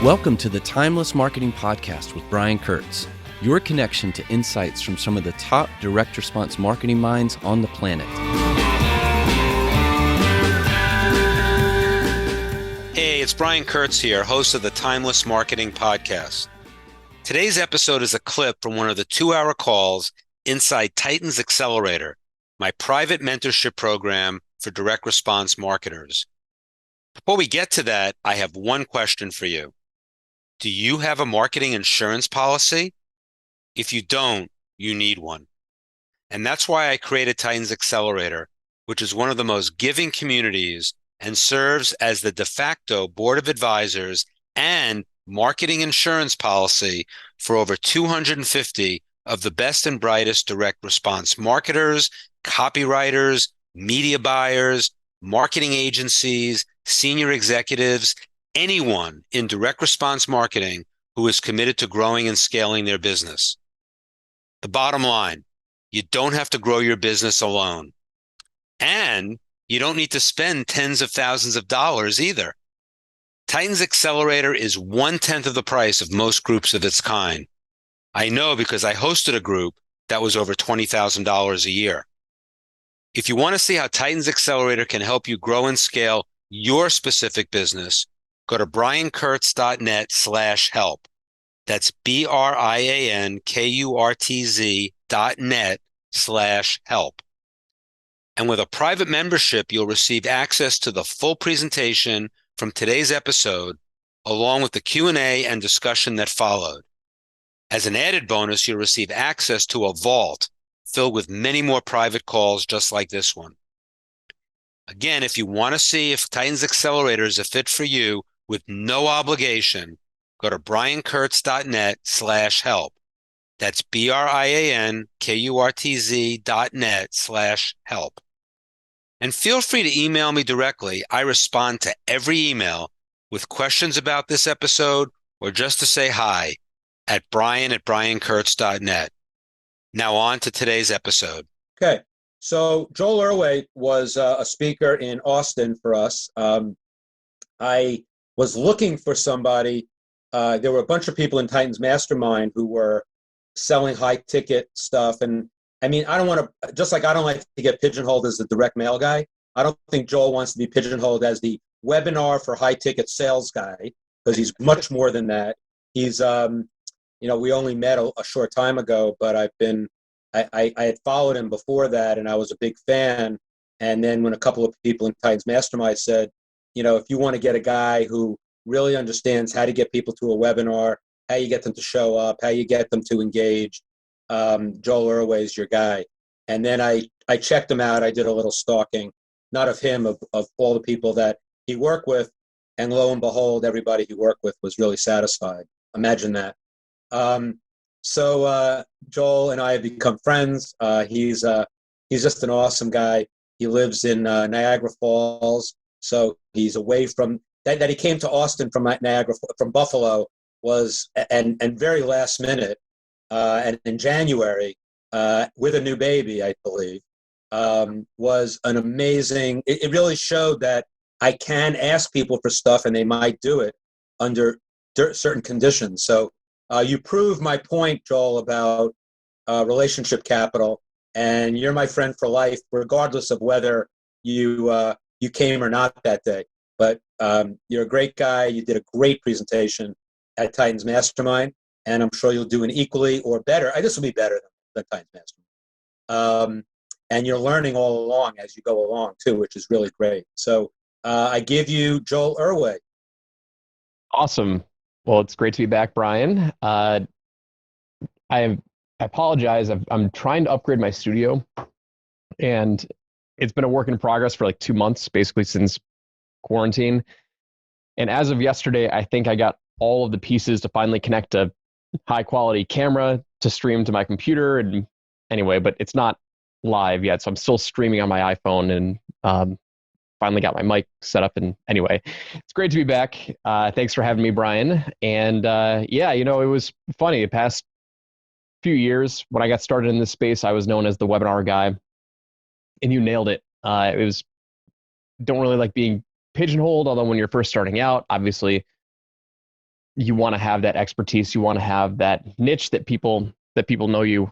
Welcome to the Timeless Marketing Podcast with Brian Kurtz, your connection to insights from some of the top direct response marketing minds on the planet. Hey, it's Brian Kurtz here, host of the Timeless Marketing Podcast. Today's episode is a clip from one of the 2-hour calls inside Titan's Accelerator, my private mentorship program for direct response marketers. Before we get to that, I have one question for you. Do you have a marketing insurance policy? If you don't, you need one. And that's why I created Titan's Accelerator, which is one of the most giving communities and serves as the de facto board of advisors and marketing insurance policy for over 250 of the best and brightest direct response marketers, copywriters, media buyers, marketing agencies, senior executives, anyone in direct response marketing who is committed to growing and scaling their business. The bottom line, you don't have to grow your business alone. And you don't need to spend tens of thousands of dollars either. Titan's Accelerator is 1/10 of the price of most groups of its kind. I know because I hosted a group that was over $20,000 a year. If you want to see how Titan's Accelerator can help you grow and scale your specific business, go to briankurtz.net/help. That's BRIANKURTZ.net/help. And with a private membership, you'll receive access to the full presentation from today's episode, along with the Q&A and discussion that followed. As an added bonus, you'll receive access to a vault filled with many more private calls just like this one. Again, if you want to see if Titan's Accelerator is a fit for you with no obligation, go to briankurtz.net/help. That's BRIANKURTZ.net/help. And feel free to email me directly. I respond to every email with questions about this episode or just to say hi at briankurtz.net. Now on to today's episode. Okay. So Joel Erway was a speaker in Austin for us. I was looking for somebody. There were a bunch of people in Titan's Mastermind who were selling high ticket stuff. And I mean, I don't want to, just like I don't like to get pigeonholed as the direct mail guy, I don't think Joel wants to be pigeonholed as the webinar for high ticket sales guy, because he's much more than that. He's, we only met a short time ago, but I had followed him before that and I was a big fan. And then when a couple of people in Titan's Mastermind said, if you want to get a guy who really understands how to get people to a webinar, how you get them to show up, how you get them to engage, Joel Erway is your guy. And then I checked him out. I did a little stalking, not of him, of all the people that he worked with. And lo and behold, everybody he worked with was really satisfied. Imagine that. So Joel and I have become friends. He's just an awesome guy. He lives in Niagara Falls. So he's away from that he came to Austin from Buffalo was and very last minute and in January with a new baby, I believe, was an amazing. It really showed that I can ask people for stuff and they might do it under certain conditions. So you prove my point, Joel, about relationship capital, and you're my friend for life, regardless of whether you came or not that day. But you're a great guy. You did a great presentation at Titan's Mastermind, and I'm sure you'll do an equally or better. This will be better than Titan's Mastermind. And you're learning all along as you go along, too, which is really great. So I give you Joel Erway. Awesome. Well, it's great to be back, Brian. I apologize. I'm trying to upgrade my studio, and it's been a work in progress for like 2 months, basically since quarantine. And as of yesterday, I think I got all of the pieces to finally connect a high quality camera to stream to my computer. And anyway, but it's not live yet. So I'm still streaming on my iPhone and finally got my mic set up. And anyway, it's great to be back. Thanks for having me, Brian. And it was funny. The past few years, when I got started in this space, I was known as the webinar guy. And you nailed it. Don't really like being pigeonholed, although when you're first starting out, obviously you want to have that expertise. You want to have that niche that people know you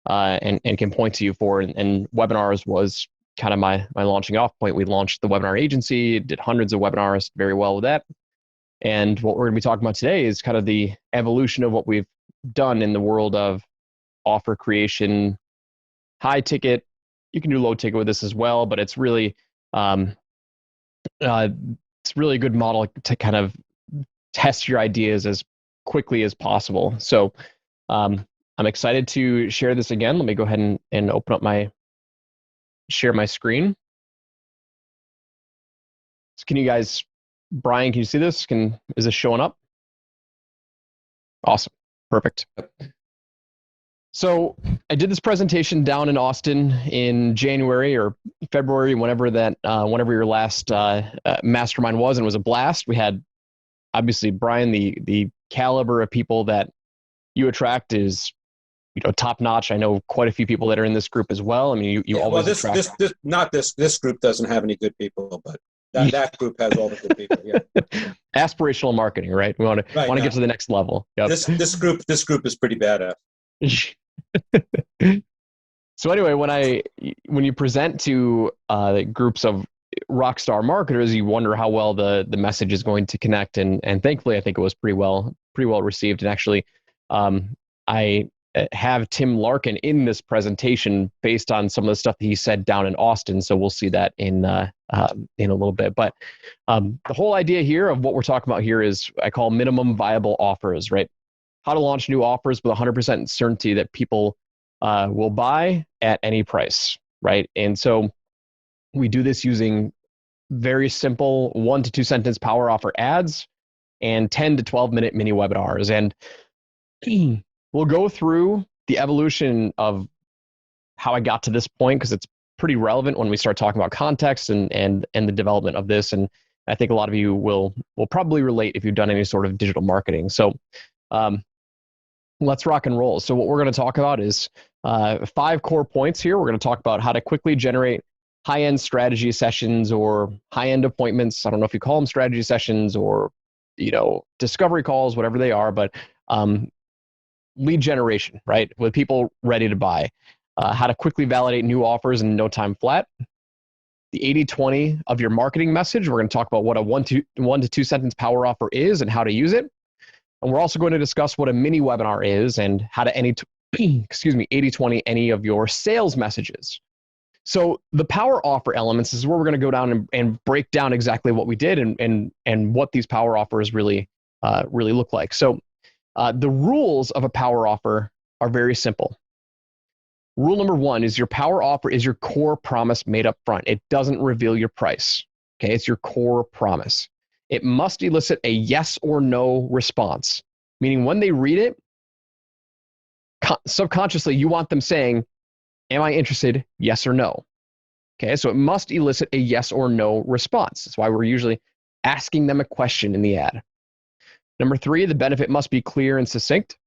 and can point to you for. And webinars was kind of my launching off point. We launched the webinar agency, did hundreds of webinars, very well with that. And what we're going to be talking about today is kind of the evolution of what we've done in the world of offer creation, high ticket. You can do low ticket with this as well, but it's really it's really a good model to kind of test your ideas as quickly as possible. So I'm excited to share this again. Let me go ahead and open up share my screen. So can you guys, Brian, can you see this? Is this showing up? Awesome. Perfect. So I did this presentation down in Austin in January or February, whenever your last mastermind was, and it was a blast. We had, obviously, Brian, the caliber of people that you attract is, top notch. I know quite a few people that are in this group as well. I mean, you always attract. This group doesn't have any good people, but that group has all the good people. Yeah. Aspirational marketing, right? We want to get to the next level. Yep. This group is pretty badass. So anyway, when you present to groups of rock star marketers, you wonder how well the message is going to connect, and thankfully, I think it was pretty well received. And actually, I have Tim Larkin in this presentation based on some of the stuff that he said down in Austin. So we'll see that in a little bit. But the whole idea here of what we're talking about here is I call minimum viable offers, right? How to launch new offers with 100% certainty that people will buy at any price, right? And so we do this using very simple 1 to 2 sentence power offer ads and 10 to 12 minute mini webinars. And we'll go through the evolution of how I got to this point, because it's pretty relevant when we start talking about context and the development of this. And I think a lot of you will probably relate if you've done any sort of digital marketing. So let's rock and roll. So what we're going to talk about is 5 core points here. We're going to talk about how to quickly generate high-end strategy sessions or high-end appointments. I don't know if you call them strategy sessions or, discovery calls, whatever they are, but lead generation, right? With people ready to buy. How to quickly validate new offers in no time flat. The 80-20 of your marketing message. We're going to talk about what a 1 to 2 sentence power offer is and how to use it. And we're also going to discuss what a mini webinar is and how to 80-20 any of your sales messages. So the power offer elements is where we're going to go down and break down exactly what we did and what these power offers really look like. So the rules of a power offer are very simple. Rule number 1 is your power offer is your core promise made up front. It doesn't reveal your price. Okay, it's your core promise. It must elicit a yes or no response, meaning when they read it, subconsciously you want them saying, am I interested? Yes or no. Okay, so it must elicit a yes or no response. That's why we're usually asking them a question in the ad. Number 3, the benefit must be clear and succinct.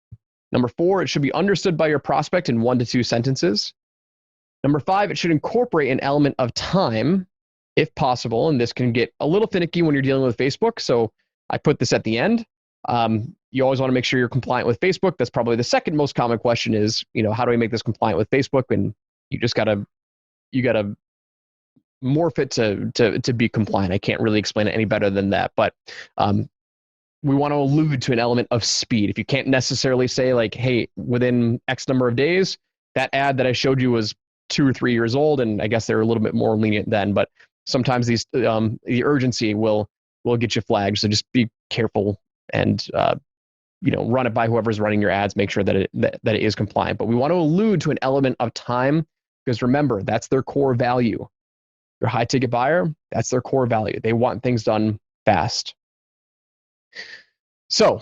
Number 4, it should be understood by your prospect in 1 to 2 sentences. Number 5, it should incorporate an element of time, if possible, and this can get a little finicky when you're dealing with Facebook, so I put this at the end. You always want to make sure you're compliant with Facebook. That's probably the second most common question is, how do I make this compliant with Facebook? And you just gotta morph it to be compliant. I can't really explain it any better than that, but we want to allude to an element of speed. If you can't necessarily say like, hey, within X number of days, that ad that I showed you was 2 or 3 years old, and I guess they're a little bit more lenient then, but sometimes these the urgency will get you flagged. So just be careful and run it by whoever's running your ads. Make sure that it is compliant. But we want to allude to an element of time, because remember, that's their core value. Your high ticket buyer, that's their core value. They want things done fast. So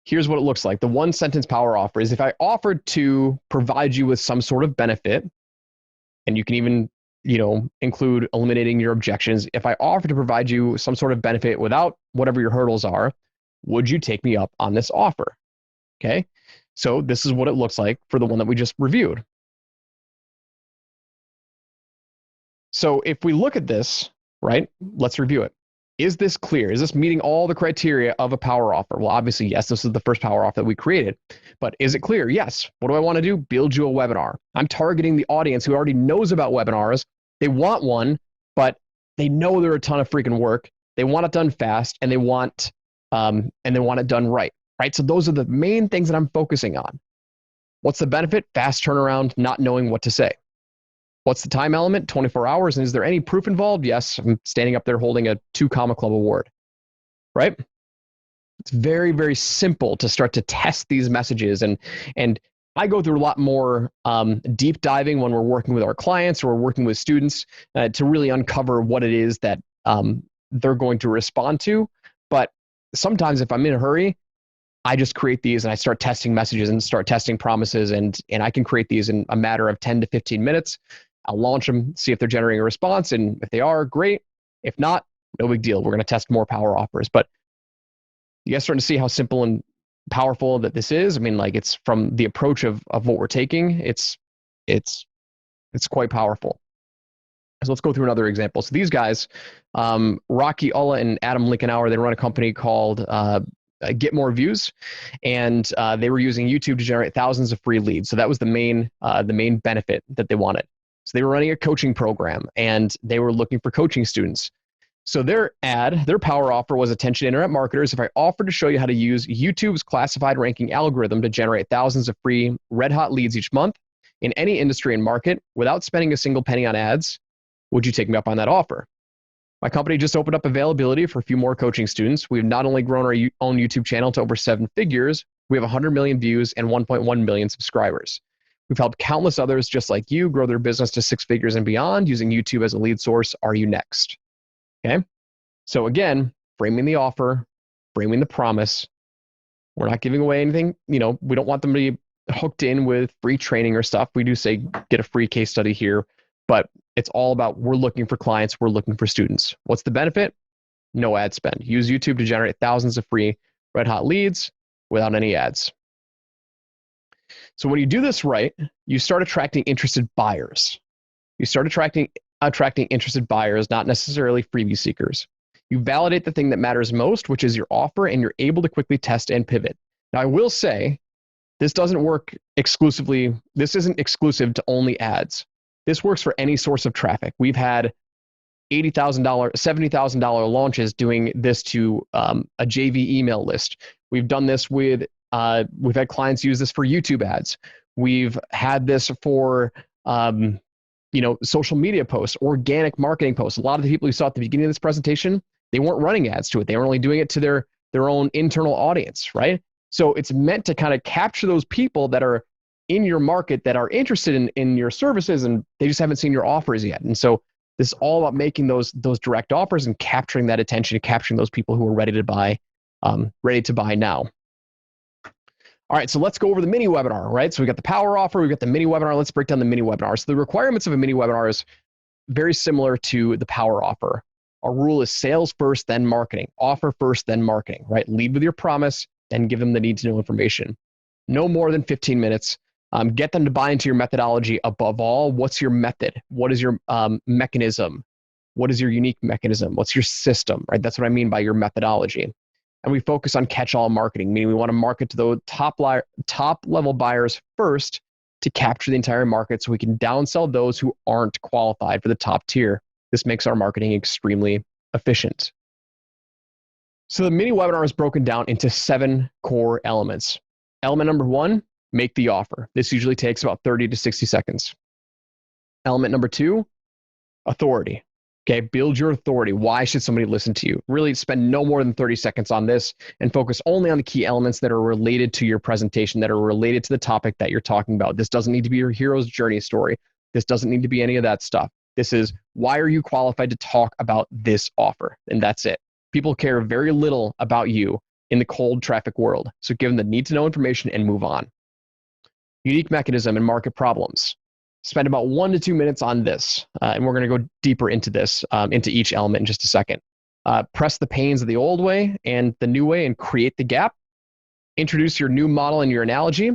here's what it looks like. The 1 sentence power offer is if I offered to provide you with some sort of benefit, and you can even include eliminating your objections. If I offer to provide you some sort of benefit without whatever your hurdles are, would you take me up on this offer? Okay, so this is what it looks like for the one that we just reviewed. So if we look at this, right, let's review it. Is this clear? Is this meeting all the criteria of a power offer? Well, obviously, yes, this is the first power offer that we created. But is it clear? Yes. What do I want to do? Build you a webinar. I'm targeting the audience who already knows about webinars. They want one, but they know they're a ton of freaking work. They want it done fast, and they want it done right. Right. So those are the main things that I'm focusing on. What's the benefit? Fast turnaround, not knowing what to say. What's the time element? 24 hours. And is there any proof involved? Yes. I'm standing up there holding a 2 Comma Club award, right? It's very, very simple to start to test these messages. And I go through a lot more deep diving when we're working with our clients or we're working with students to really uncover what it is that they're going to respond to. But sometimes if I'm in a hurry, I just create these and I start testing messages and start testing promises. And I can create these in a matter of 10 to 15 minutes. I'll launch them, see if they're generating a response. And if they are, great. If not, no big deal. We're going to test more power offers. But you guys starting to see how simple and powerful that this is? I mean, like, it's from the approach of what we're taking. It's quite powerful. So let's go through another example. So these guys, Rocky Ulla and Adam Linkenauer, they run a company called Get More Views, and they were using YouTube to generate thousands of free leads. So that was the main benefit that they wanted. So they were running a coaching program, and they were looking for coaching students. So their power offer was, attention internet marketers, if I offer to show you how to use YouTube's classified ranking algorithm to generate thousands of free red hot leads each month in any industry and market without spending a single penny on ads, would you take me up on that offer? My company just opened up availability for a few more coaching students. We've not only grown our own YouTube channel to over 7 figures, we have 100 million views and 1.1 million subscribers. We've helped countless others just like you grow their business to 6 figures and beyond using YouTube as a lead source. Are you next? Okay. So again, framing the offer, framing the promise. We're not giving away anything. We don't want them to be hooked in with free training or stuff. We do say get a free case study here, but it's all about, we're looking for clients, we're looking for students. What's the benefit? No ad spend. Use YouTube to generate thousands of free red hot leads without any ads. So when you do this right, you start attracting interested buyers. You start attracting interested buyers, not necessarily freebie seekers. You validate the thing that matters most, which is your offer, and you're able to quickly test and pivot. Now, I will say, this doesn't work exclusively. This isn't exclusive to only ads. This works for any source of traffic. We've had $80,000, $70,000 launches doing this to a JV email list. We've done this with, we've had clients use this for YouTube ads. We've had this for, social media posts, organic marketing posts. A lot of the people you saw at the beginning of this presentation, they weren't running ads to it. They were only doing it to their own internal audience, right? So it's meant to kind of capture those people that are in your market that are interested in your services, and they just haven't seen your offers yet. And so this is all about making those direct offers and capturing that attention, capturing those people who are ready to buy now. All right, so let's go over the mini webinar, right? So we got the power offer, we got the mini webinar. Let's break down the mini webinar. So the requirements of a mini webinar is very similar to the power offer. Our rule is sales first, then marketing. Offer first, then marketing, right? Lead with your promise, then give them the need to know information. No more than 15 minutes. Get them to buy into your methodology. Above all, what's your method? What is your mechanism? What is your unique mechanism? What's your system, right? That's what I mean by your methodology. And we focus on catch-all marketing, meaning we want to market to those top-level buyers first to capture the entire market so we can downsell those who aren't qualified for the top tier. This makes our marketing extremely efficient. So the mini webinar is broken down into 7 core elements. Element number 1, make the offer. This usually takes about 30 to 60 seconds. Element number 2, authority. Okay, build your authority. Why should somebody listen to you? Really spend no more than 30 seconds on this and focus only on the key elements that are related to your presentation, that are related to the topic that you're talking about. This doesn't need to be your hero's journey story. This doesn't need to be any of that stuff. This is, why are you qualified to talk about this offer? And that's it. People care very little about you in the cold traffic world. So give them the need to know information and move on. Unique mechanism and market problems. Spend about 1 to 2 minutes on this. And we're going to go deeper into this, into each element in just a second. Press the pains of the old way and the new way and create the gap. Introduce your new model and your analogy.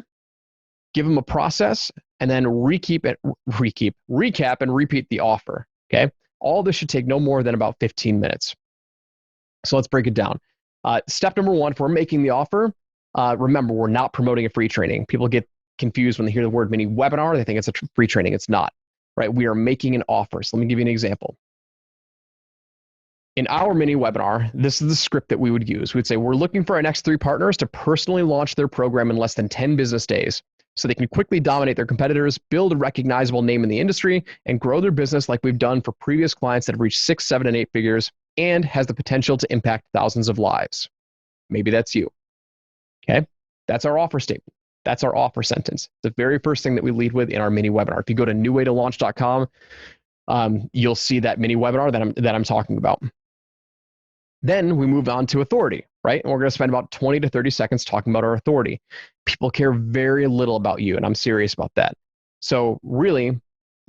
Give them a process, and then recap and repeat the offer. Okay. All this should take no more than about 15 minutes. So let's break it down. Step number one, if we're making the offer, remember, we're not promoting a free training. People get confused when they hear the word mini webinar. They think it's a free training. It's not, right? We are making an offer. So let me give you an example. In our mini webinar, this is the script that we would use. We'd say, we're looking for our next 3 partners to personally launch their program in less than 10 business days so they can quickly dominate their competitors, build a recognizable name in the industry, and grow their business like we've done for previous clients that have reached 6, 7, and 8 figures and has the potential to impact thousands of lives. Maybe that's you. Okay? That's our offer statement. That's our offer sentence. The very first thing that we lead with in our mini webinar. If you go to newwaytolaunch.com, you'll see that mini webinar that I'm talking about. Then we move on to authority, right? And we're going to spend about 20 to 30 seconds talking about our authority. People care very little about you, and I'm serious about that. So really,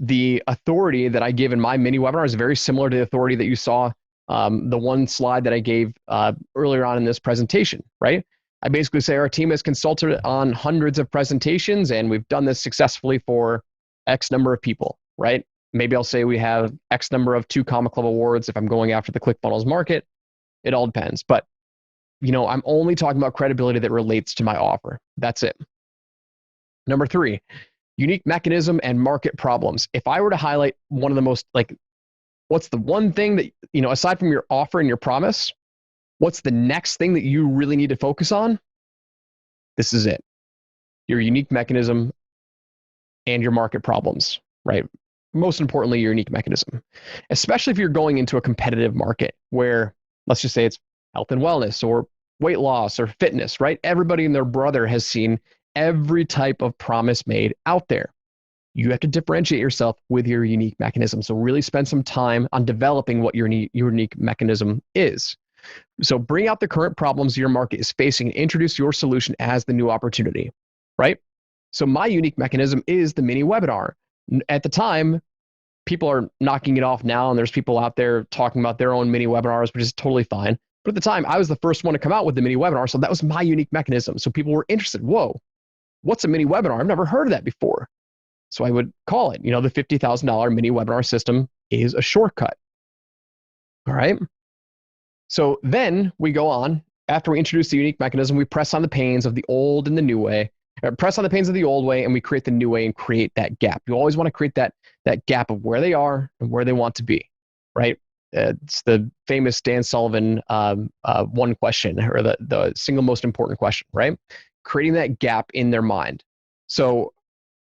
the authority that I give in my mini webinar is very similar to the authority that you saw, the one slide that I gave earlier on in this presentation, right? I basically say our team has consulted on hundreds of presentations, and we've done this successfully for X number of people, right? Maybe I'll say we have X number of 2 Comma Club awards if I'm going after the ClickFunnels market. It all depends. But, I'm only talking about credibility that relates to my offer. That's it. Number 3, unique mechanism and market problems. If I were to highlight one of the most, what's the one thing that, aside from your offer and your promise, what's the next thing that you really need to focus on? This is it. Your unique mechanism and your market problems, right? Most importantly, your unique mechanism, especially if you're going into a competitive market where, let's just say it's health and wellness or weight loss or fitness, right? Everybody and their brother has seen every type of promise made out there. You have to differentiate yourself with your unique mechanism. So really spend some time on developing what your unique mechanism is. So bring out the current problems your market is facing and introduce your solution as the new opportunity, right? So my unique mechanism is the mini webinar. At the time, people are knocking it off now, and there's people out there talking about their own mini webinars, which is totally fine. But at the time, I was the first one to come out with the mini webinar, so that was my unique mechanism. So people were interested. Whoa, what's a mini webinar? I've never heard of that before. So I would call it, the $50,000 mini webinar system is a shortcut. All right. So then we go on. After we introduce the unique mechanism, we press on the pains of the old and the new way. Press on the pains of the old way, and we create the new way and create that gap. You always want to create that gap of where they are and where they want to be, right? It's the famous Dan Sullivan one question, or the single most important question, right? Creating that gap in their mind. So,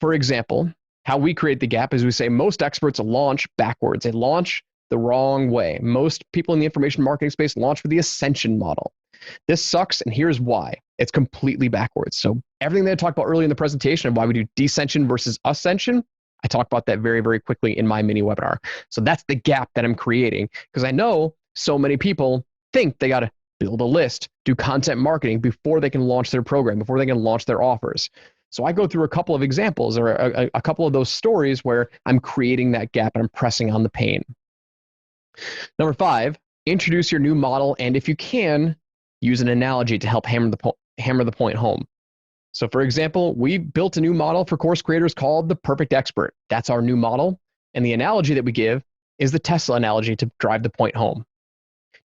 for example, how we create the gap is we say most experts launch backwards. They launch the wrong way. Most people in the information marketing space launch with the ascension model. This sucks, and here's why. It's completely backwards. So everything that I talked about earlier in the presentation of why we do descension versus ascension, I talk about that very, very quickly in my mini webinar. So that's the gap that I'm creating, because I know so many people think they got to build a list, do content marketing before they can launch their program, before they can launch their offers. So I go through a couple of examples or a couple of those stories where I'm creating that gap and I'm pressing on the pain. Number 5, introduce your new model, and if you can, use an analogy to help hammer the point home. So for example, we built a new model for course creators called the Perfect Expert. That's our new model. And the analogy that we give is the Tesla analogy to drive the point home.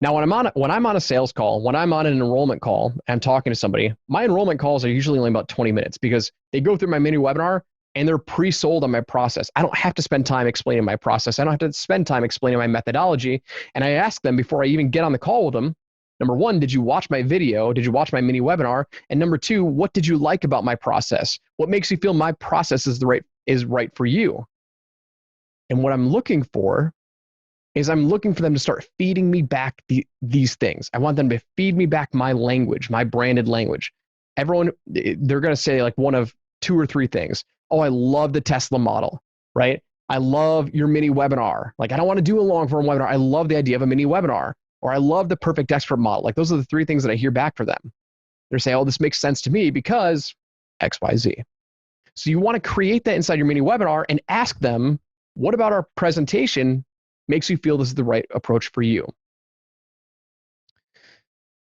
Now, when I'm on a sales call, when I'm on an enrollment call, and I'm talking to somebody, my enrollment calls are usually only about 20 minutes because they go through my mini webinar and they're pre-sold on my process. I don't have to spend time explaining my process. I don't have to spend time explaining my methodology. And I ask them before I even get on the call with them, number 1, did you watch my video? Did you watch my mini webinar? And number 2, what did you like about my process? What makes you feel my process is right for you? And what I'm looking for is I'm looking for them to start feeding me back these things. I want them to feed me back my language, my branded language. Everyone, they're going to say like one of 2 or 3 things. Oh, I love the Tesla model, right? I love your mini webinar. Like, I don't want to do a long form webinar. I love the idea of a mini webinar. Or I love the Perfect Expert model. Like, those are the 3 things that I hear back from them. They're saying, oh, this makes sense to me because X, Y, Z. So you want to create that inside your mini webinar and ask them, what about our presentation makes you feel this is the right approach for you?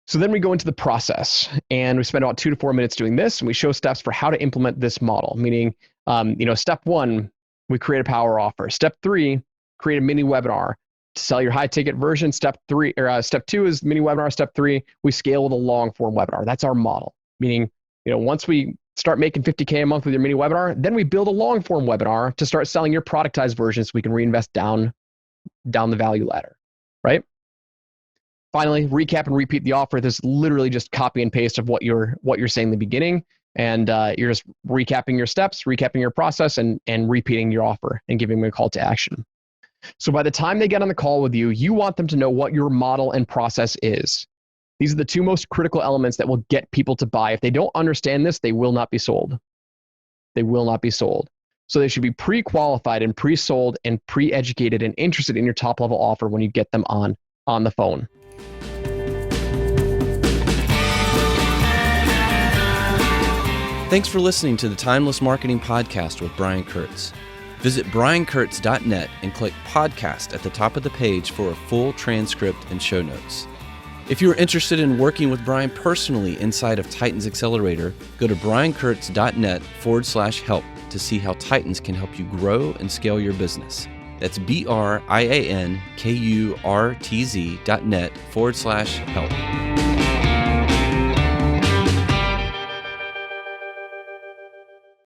So then we go into the process, and we spend about 2 to 4 minutes doing this, and we show steps for how to implement this model. Meaning, step 1, we create a power offer. Step 3, create a mini webinar. to sell your high ticket version. Step 2 is mini webinar. Step 3, we scale with a long form webinar. That's our model. Meaning, once we start making $50K a month with your mini webinar, then we build a long form webinar to start selling your productized version so we can reinvest down the value ladder, right? Finally, recap and repeat the offer. This is literally just copy and paste of what you're saying in the beginning. And you're just recapping your steps, recapping your process, and repeating your offer and giving them a call to action. So by the time they get on the call with you, you want them to know what your model and process is. These are the 2 most critical elements that will get people to buy. If they don't understand this, they will not be sold. They will not be sold. So they should be pre-qualified and pre-sold and pre-educated and interested in your top-level offer when you get them on the phone. Thanks for listening to the Timeless Marketing Podcast with Brian Kurtz. Visit briankurtz.net and click podcast at the top of the page for a full transcript and show notes. If you are interested in working with Brian personally inside of Titans Accelerator, go to briankurtz.net/help to see how Titans can help you grow and scale your business. That's briankurtz.net/help.